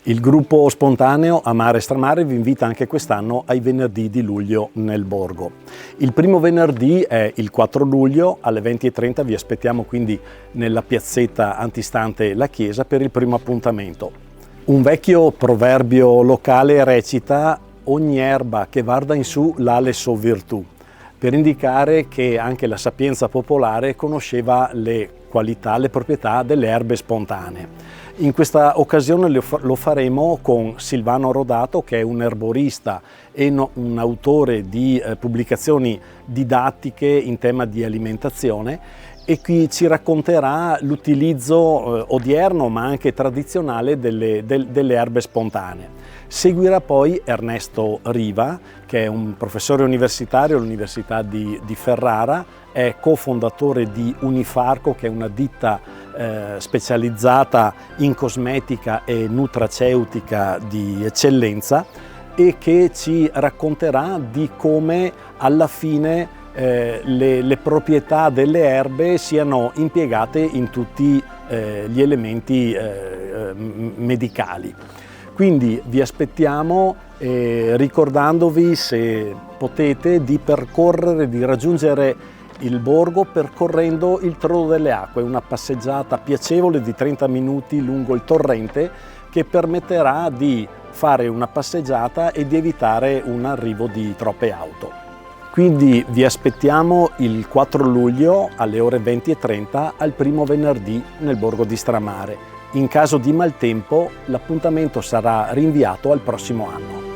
Il gruppo spontaneo Amare Stramare vi invita anche quest'anno ai venerdì di luglio nel borgo. Il primo venerdì è il 4 luglio alle 20:30, vi aspettiamo quindi nella piazzetta antistante la chiesa per il primo appuntamento. Un vecchio proverbio locale recita: ogni erba che varda in su l'ha so virtù, per indicare che anche la sapienza popolare conosceva le qualità, le proprietà delle erbe spontanee. In questa occasione lo faremo con Silvano Rodato, che è un erborista e un autore di pubblicazioni didattiche in tema di alimentazione, e qui ci racconterà l'utilizzo odierno ma anche tradizionale delle erbe spontanee. Seguirà poi Ernesto Riva, che è un professore universitario all'Università di Ferrara, è cofondatore di Unifarco, che è una ditta specializzata in cosmetica e nutraceutica di eccellenza, e che ci racconterà di come alla fine le proprietà delle erbe siano impiegate in tutti gli elementi medicali. Quindi vi aspettiamo, ricordandovi, se potete, di percorrere, di raggiungere il borgo percorrendo il Trono delle Acque, una passeggiata piacevole di 30 minuti lungo il torrente che permetterà di fare una passeggiata e di evitare un arrivo di troppe auto. Quindi vi aspettiamo il 4 luglio alle ore 20:30 al primo venerdì nel borgo di Stramare. In caso di maltempo l'appuntamento sarà rinviato al prossimo anno.